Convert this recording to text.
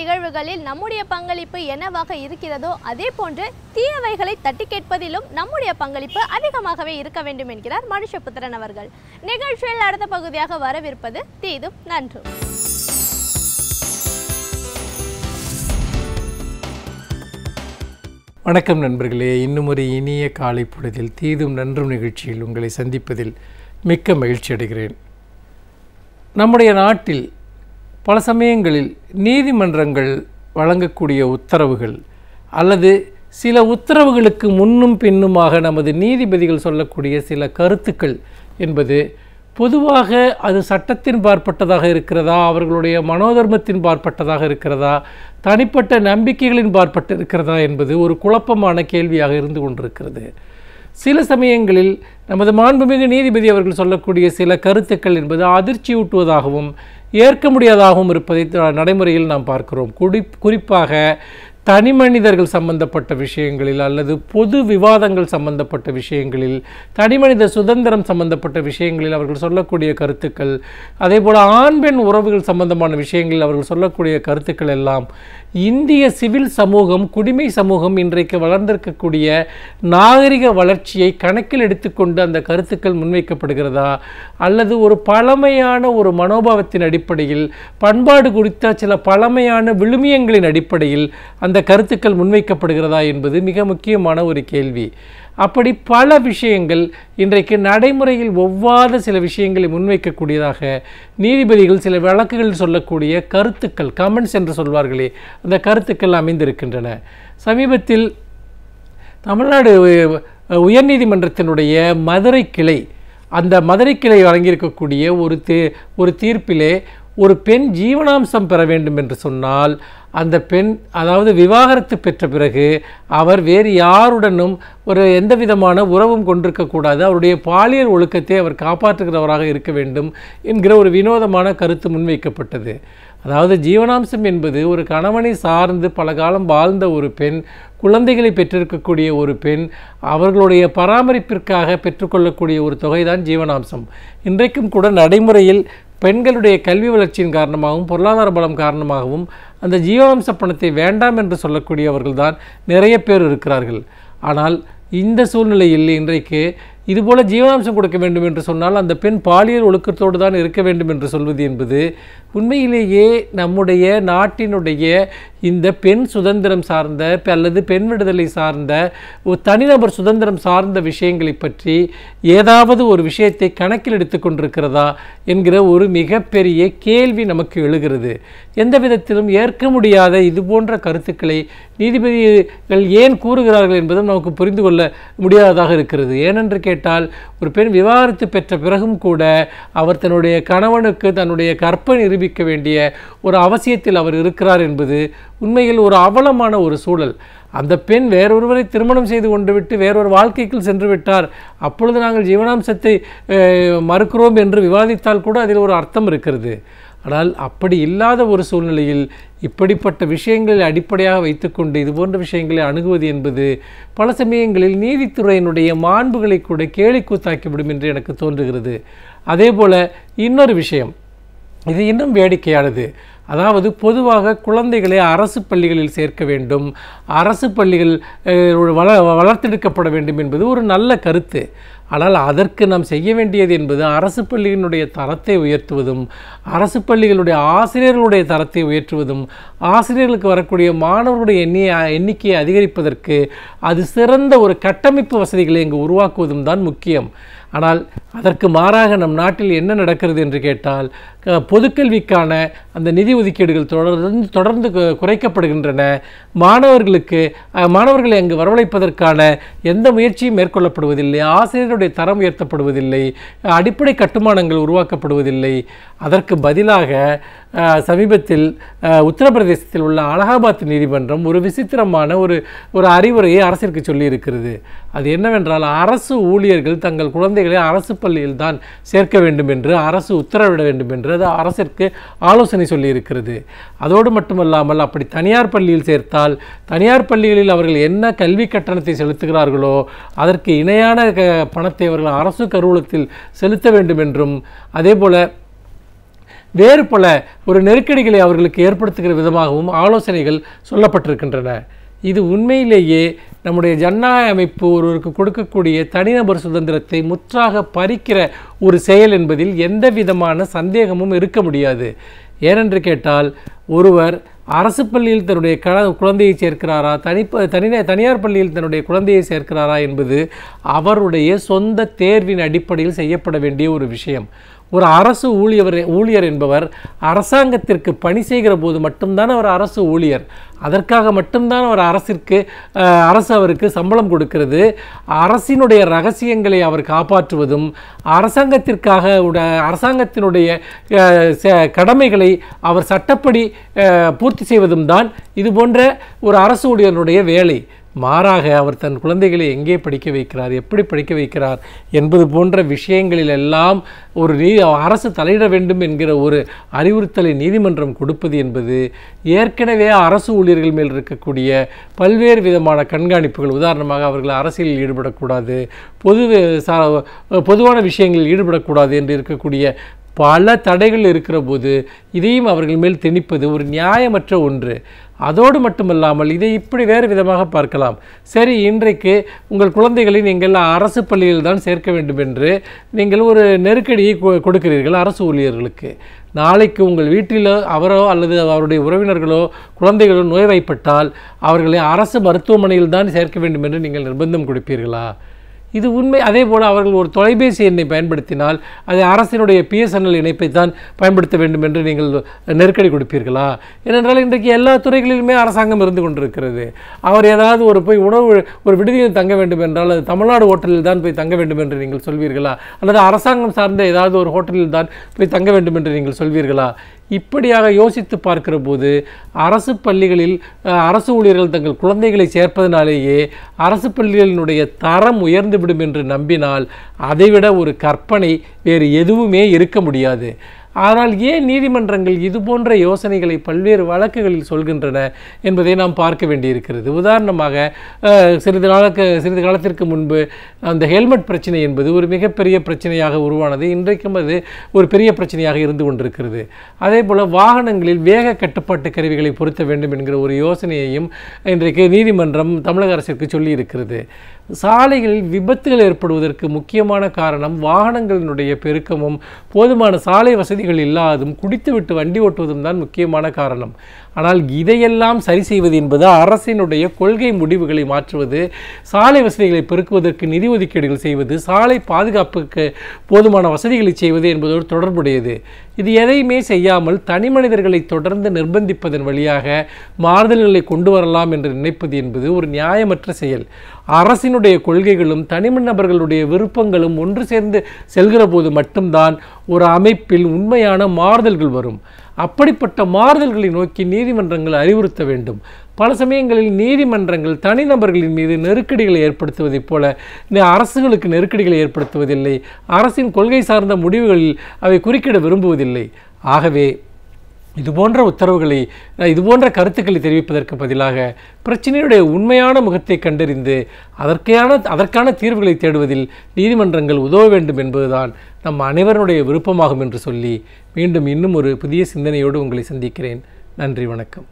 நிகழ்வுகளில் நம்முடைய பங்களிப்பு என்னவாக இருக்கிறதோ அதே போன்று தீயவைகளை தட்டி கேட்பதிலும் நம்முடைய பங்களிப்பு அதிகமாகவே இருக்க வேண்டும் என்கிறார் மனுஷபுத்திரன் அவர்கள். நிகழ்ச்சியில் அடுத்த பகுதியாக வரவிருப்பது தீதும் நன்றும். வணக்கம் நண்பர்களே, இன்னும் ஒரு இனிய காலை பொழுதில் தீதும் நன்றும் நிகழ்ச்சியில் உங்களை சந்திப்பதில் மிக்க மகிழ்ச்சி அடைகிறேன். நம்முடைய நாட்டில் பல சமயங்களில் நீதிமன்றங்கள் வழங்கக்கூடிய உத்தரவுகள் அல்லது சில உத்தரவுகளுக்கு முன்னும் பின்னுமாக நமது நீதிபதிகள் சொல்லக்கூடிய சில கருத்துக்கள் என்பது பொதுவாக அது சட்டத்தின் பார்ப்பட்டதாக இருக்கிறதா, அவர்களுடைய மனோதர்மத்தின் பார்ப்பட்டதாக இருக்கிறதா, தனிப்பட்ட நம்பிக்கைகளின் பார்ப்பட்டு இருக்கிறதா என்பது ஒரு குழப்பமான கேள்வியாக இருந்து கொண்டிருக்கிறது. சில சமயங்களில் நமது மாண்புமிகு நீதிபதி அவர்கள் சொல்லக்கூடிய சில கருத்துக்கள் என்பது அதிர்ச்சியூட்டுவதாகவும் ஏற்க முடியாதாகவும் இருப்பதை நடைமுறையில் நாம் பார்க்கிறோம். குறிப்பாக தனி மனிதர்கள் சம்பந்தப்பட்ட விஷயங்களில் அல்லது பொது விவாதங்கள் சம்பந்தப்பட்ட விஷயங்களில், தனிமனித சுதந்திரம் சம்பந்தப்பட்ட விஷயங்களில் அவர்கள் சொல்லக்கூடிய கருத்துக்கள், அதே போல் ஆண் பெண் உறவுகள் சம்பந்தமான விஷயங்களில் அவர்கள் சொல்லக்கூடிய கருத்துக்கள் எல்லாம் இந்திய சிவில் சமூகம், குடிமை சமூகம் இன்றைக்கு வளர்ந்திருக்கக்கூடிய நாகரிக வளர்ச்சியை கணக்கில் எடுத்துக்கொண்டு அந்த கருத்துக்கள் முன்வைக்கப்படுகிறதா, அல்லது ஒரு பழமையான ஒரு மனோபாவத்தின் அடிப்படையில், பண்பாடு குறித்த சில பழமையான விழுமியங்களின் அடிப்படையில் அந்த கருத்துக்கள் முன்வைக்கப்படுகிறதா என்பது மிக முக்கியமான ஒரு கேள்வி. அப்படி பல விஷயங்கள் இன்றைக்கு நடைமுறையில் ஒவ்வாத சில விஷயங்களை முன்வைக்கக்கூடியதாக நீதிபதிகள் சில வழக்குகளில் சொல்லக்கூடிய கருத்துக்கள், கமெண்ட்ஸ் என்று சொல்வார்களே, அந்த கருத்துக்கள் அமைந்திருக்கின்றன. சமீபத்தில் தமிழ்நாடு உயர்நீதிமன்றத்தினுடைய மதுரை கிளை, அந்த மதுரை கிளை வழங்கியிருக்கக்கூடிய ஒரு தீர்ப்பிலே ஒரு பெண் ஜீவனாம்சம் பெற வேண்டும் என்று சொன்னால் அந்த பெண், அதாவது விவாகரத்து பெற்ற பிறகு அவர் வேறு யாருடனும் எந்த விதமான உறவும் கொண்டிருக்கக்கூடாது, அவருடைய பாலியல் ஒழுக்கத்தை அவர் காப்பாற்றுகிறவராக இருக்க வேண்டும் என்கிற ஒரு வினோதமான கருத்து முன்வைக்கப்பட்டது. அதாவது ஜீவனாம்சம் என்பது ஒரு கணவனை சார்ந்து பல காலம் வாழ்ந்த ஒரு பெண், குழந்தைகளை பெற்றிருக்கக்கூடிய ஒரு பெண், அவர்களுடைய பராமரிப்பிற்காக பெற்றுக்கொள்ளக்கூடிய ஒரு தொகைதான் ஜீவனாம்சம். இன்றைக்கும் கூட நடைமுறையில் பெண்களுடைய கல்வி வளர்ச்சியின் காரணமாகவும் பொருளாதார பலம் காரணமாகவும் அந்த ஜீவனாம்ச பணத்தை வேண்டாம் என்று சொல்லக்கூடியவர்கள் தான் நிறைய பேர் இருக்கிறார்கள். ஆனால் இந்த சூழ்நிலையில் இன்றைக்கு இதுபோல ஜீவனாம்சம் கொடுக்க வேண்டும் என்று சொன்னால் அந்த பெண் பாலியல் ஒழுக்கத்தோடு தான் இருக்க வேண்டும் என்று சொல்வது என்பது உண்மையிலேயே நம்முடைய நாட்டினுடைய இந்த பெண் சுதந்திரம் சார்ந்த அல்லது பெண் விடுதலை சார்ந்த ஒரு தனிநபர் சுதந்திரம் சார்ந்த விஷயங்களை பற்றி ஏதாவது ஒரு விஷயத்தை கணக்கில் எடுத்து கொண்டிருக்கிறதா என்கிற ஒரு மிகப்பெரிய கேள்வி நமக்கு எழுகிறது. எந்த விதத்திலும் ஏற்க முடியாத இது போன்ற கருத்துக்களை நீதிபதிகள் ஏன் கூறுகிறார்கள் என்பதும் நமக்கு புரிந்து கொள்ள முடியாததாக இருக்கிறது. ஏனென்று கேட்டால் ஒரு பெண் விவாகரத்து பெற்ற பிறகும் கூட அவர் தன்னுடைய கணவனுக்கு தன்னுடைய கற்பை நிரூபிக்க வேண்டிய ஒரு அவசியத்தில் அவர் இருக்கிறார் என்பது உண்மையில் ஒரு அவலமான ஒரு சூழல். அந்த பெண் வேறொருவரை திருமணம் செய்து கொண்டு விட்டு வேறொரு வாழ்க்கைக்குள் சென்று விட்டார், அப்பொழுது நாங்கள் ஜீவனாம்சத்தை மறுக்கிறோம் என்று விவாதித்தால் கூட அதில் ஒரு அர்த்தம் இருக்கிறது. ஆனால் அப்படி இல்லாத ஒரு சூழ்நிலையில் இப்படிப்பட்ட விஷயங்களை அடிப்படையாக வைத்துக்கொண்டு இதுபோன்ற விஷயங்களை அணுகுவது என்பது பல சமயங்களில் நீதித்துறையினுடைய மாண்புகளை கூட கேலிக்கூத்தாக்கிவிடும் என்று எனக்கு தோன்றுகிறது. அதே போல் இன்னொரு விஷயம், இது இன்னும் வேடிக்கையானது. அதாவது பொதுவாக குழந்தைகளை அரசு பள்ளிகளில் சேர்க்க வேண்டும், அரசு பள்ளிகள் வளர்த்தெடுக்கப்பட வேண்டும் என்பது ஒரு நல்ல கருத்து. ஆனால் அதற்கு நாம் செய்ய வேண்டியது என்பது அரசு பள்ளிகளுடைய தரத்தை உயர்த்துவதும், அரசு பள்ளிகளுடைய ஆசிரியர்களுடைய தரத்தை உயர்த்துவதும், ஆசிரியர்களுக்கு வரக்கூடிய மாணவர்களுடைய எண்ணிக்கையை அதிகரிப்பதற்கு அது சிறந்த ஒரு கட்டமைப்பு வசதிகளை இங்கு உருவாக்குவதும் தான் முக்கியம். ஆனால் அதற்கு மாறாக நம் நாட்டில் என்ன நடக்கிறது என்று கேட்டால், பொதுக்கல்விக்கான அந்த நிதி ஒதுக்கீடுகள் தொடர்ந்து குறைக்கப்படுகின்றன. மாணவர்களை அங்கு வரவழைப்பதற்கான எந்த முயற்சியும் மேற்கொள்ளப்படுவதில்லை. ஆசிரியருடைய தரம் உயர்த்தப்படுவதில்லை, அடிப்படை கட்டுமானங்கள் உருவாக்கப்படுவதில்லை. அதற்கு பதிலாக சமீபத்தில் உத்தரப்பிரதேசத்தில் உள்ள அலகாபாத் நீதிமன்றம் ஒரு விசித்திரமான ஒரு அறிவுரையை அரசிற்கு சொல்லியிருக்கிறது. அது என்னவென்றால், அரசு ஊழியர்கள் தங்கள் குழந்தைகளை அரசு பள்ளியில் தான் சேர்க்க வேண்டும் என்று அரசு உத்தரவிட வேண்டும் என்று அது அரசிற்கு ஆலோசனை சொல்லியிருக்கிறது. அதோடு மட்டுமல்லாமல் அப்படி தனியார் பள்ளியில் சேர்த்தால் தனியார் பள்ளிகளில் அவர்கள் என்ன கல்வி கட்டணத்தை செலுத்துகிறார்களோ அதற்கு இணையான பணத்தை அவர்கள் அரசு கருவூலத்தில் செலுத்த வேண்டும் என்றும், அதே போல வேறு பல ஒரு நெருக்கடிகளை அவர்களுக்கு ஏற்படுத்துகிற விதமாகவும் ஆலோசனைகள் சொல்லப்பட்டிருக்கின்றன. இது உண்மையிலேயே நம்முடைய ஜனநாயக அமைப்பு ஒருவருக்கு கொடுக்கக்கூடிய தனிநபர் சுதந்திரத்தை முற்றாக பறிக்கிற ஒரு செயல் என்பதில் எந்த விதமான சந்தேகமும் இருக்க முடியாது. ஏனென்று கேட்டால், ஒருவர் அரசு பள்ளியில் தன்னுடைய குழந்தையை சேர்க்கிறாரா, தனியார் பள்ளியில் தன்னுடைய குழந்தையை சேர்க்கிறாரா என்பது அவருடைய சொந்த தேர்வின் அடிப்படையில் செய்யப்பட வேண்டிய ஒரு விஷயம். ஒரு அரசு ஊழியர் என்பவர் அரசாங்கத்திற்கு பணி செய்கிற போது மட்டும்தான் அவர் அரசு ஊழியர். அதற்காக மட்டும்தான் அவர் அரசு அவருக்கு சம்பளம் கொடுக்கிறது. அரசினுடைய ரகசியங்களை அவர் காப்பாற்றுவதும் அரசாங்கத்தினுடைய கடமைகளை அவர் சட்டப்படி பூர்த்தி செய்வதும் தான் இது போன்ற ஒரு அரசு ஊழியருடைய வேலை. மாறாக அவர் தன் குழந்தைகளை எங்கே படிக்க வைக்கிறார், எப்படி படிக்க வைக்கிறார் என்பது போன்ற விஷயங்களில் எல்லாம் அரசு தலையிட வேண்டும் என்கிற ஒரு அறிவுறுத்தலை நீதிமன்றம் கொடுப்பது என்பது ஏற்கனவே அரசு ஊழியர்கள் மேல் இருக்கக்கூடிய பல்வேறு விதமான கண்காணிப்புகள், உதாரணமாக அவர்கள் அரசியலில் ஈடுபடக்கூடாது, பொதுவான விஷயங்களில் ஈடுபடக்கூடாது என்று இருக்கக்கூடிய பல தடைகள் இருக்கிற போது இதையும் அவர்கள் மேல் திணிப்பது ஒரு நியாயமற்ற ஒன்று. அதோடு மட்டுமல்லாமல் இதை இப்படி வேறு விதமாக பார்க்கலாம். சரி, இன்றைக்கு உங்கள் குழந்தைகளை நீங்கள் அரசு பள்ளியில் தான் சேர்க்க வேண்டும் என்று நீங்கள் ஒரு நெருக்கடியை கொடுக்கிறீர்கள் அரசு ஊழியர்களுக்கு. நாளைக்கு உங்கள் வீட்டில் அவரோ அல்லது அவருடைய உறவினர்களோ குழந்தைகளோ நோய்வாய்ப்பட்டால் அவர்களை அரசு மருத்துவமனையில் தான் சேர்க்க வேண்டும் என்று நீங்கள் நிர்பந்தம் கொடுப்பீர்களா? இது உண்மை. அதே போல் அவர்கள் ஒரு தொலைபேசி எண்ணை பயன்படுத்தினால் அதை அரசினுடைய பிஎஸ்என்எல் இணைப்பைத்தான் பயன்படுத்த வேண்டும் என்று நீங்கள் நெருக்கடி கொடுப்பீர்களா? ஏனென்றால் இன்றைக்கு எல்லா துறைகளிலுமே அரசாங்கம் இருந்து கொண்டிருக்கிறது. அவர் ஏதாவது ஒரு விடுதியில் தங்க வேண்டும் என்றால் அது தமிழ்நாடு ஹோட்டலில் தான் போய் தங்க வேண்டும் என்று நீங்கள் சொல்வீர்களா? அல்லது அரசாங்கம் சார்ந்த ஏதாவது ஒரு ஹோட்டலில் தான் போய் தங்க வேண்டும் என்று நீங்கள் சொல்வீர்களா? இப்படியாக யோசித்து பார்க்கிற போது அரசு பள்ளிகளில் அரசு ஊழியர்கள் தங்கள் குழந்தைகளை சேர்ப்பதனாலேயே அரசு பள்ளிகளினுடைய தரம் உயர்ந்துவிடும் என்று நம்பினால் அதைவிட ஒரு கற்பனை வேறு எதுவுமே இருக்க முடியாது. ஆனால் ஏன் நீதிமன்றங்கள் இது போன்ற யோசனைகளை பல்வேறு வழக்குகளில் சொல்கின்றன என்பதை நாம் பார்க்க வேண்டியிருக்கிறது. உதாரணமாக சிறிது காலத்திற்கு முன்பு அந்த ஹெல்மெட் பிரச்சனை என்பது ஒரு மிகப்பெரிய பிரச்சனையாக உருவானது. இன்றைக்கும் அது ஒரு பெரிய பிரச்சனையாக இருந்து கொண்டிருக்கிறது. அதே போல் வாகனங்களில் வேக கட்டுப்பாட்டு கருவிகளை பொருத்த வேண்டும் என்கிற ஒரு யோசனையையும் இன்றைக்கு நீதிமன்றம் தமிழக அரசிற்கு சொல்லியிருக்கிறது. சாலைகளில் விபத்துகள் ஏற்படுவதற்கு முக்கியமான காரணம் வாகனங்களினுடைய பெருக்கமும் போதுமான சாலை வசதிகள் இல்லாததும் குடித்துவிட்டு வண்டி ஓட்டுவதும் தான் முக்கியமான காரணம். ஆனால் இதையெல்லாம் சரி செய்வது என்பது அரசினுடைய கொள்கை முடிவுகளை மாற்றுவது, சாலை வசதிகளை பெருக்குவதற்கு நிதி ஒதுக்கீடுகள் செய்வது, சாலை பாதுகாப்புக்கு போதுமான வசதிகளை செய்வது என்பதோடு தொடர்புடையது. இது எதையுமே செய்யாமல் தனி மனிதர்களை தொடர்ந்து நிர்பந்திப்பதன் வழியாக மாறுதல்களை கொண்டு வரலாம் என்று நினைப்பது என்பது ஒரு நியாயமற்ற செயல். அரசினுடைய கொள்கைகளும் தனிநபர்களுடைய விருப்பங்களும் ஒன்று சேர்ந்து செல்கிற போது மட்டும்தான் ஒரு அமைப்பில் உண்மையான மாறுதல்கள் வரும். அப்படிப்பட்ட மாறுதல்களை நோக்கி நீதிமன்றங்கள் அறிவுறுத்த வேண்டும். பல சமயங்களில் நீதிமன்றங்கள் தனிநபர்களின் மீது நெருக்கடிகளை ஏற்படுத்துவதைப் போல அரசுகளுக்கு நெருக்கடிகளை ஏற்படுத்துவதில்லை. அரசின் கொள்கை சார்ந்த முடிவுகளில் அவை குறுக்கிட விரும்புவதில்லை. ஆகவே இதுபோன்ற கருத்துக்களை தெரிவிப்பதற்கு பதிலாக பிரச்சனையுடைய உண்மையான முகத்தை கண்டறிந்து அதற்கான தீர்வுகளை தேடுவதில் நீதிமன்றங்கள் உதவ வேண்டும் என்பதுதான் நம் அனைவருடைய விருப்பமாகும் என்று சொல்லி மீண்டும் இன்னும் ஒரு புதிய சிந்தனையோடு உங்களை சந்திக்கிறேன். நன்றி, வணக்கம்.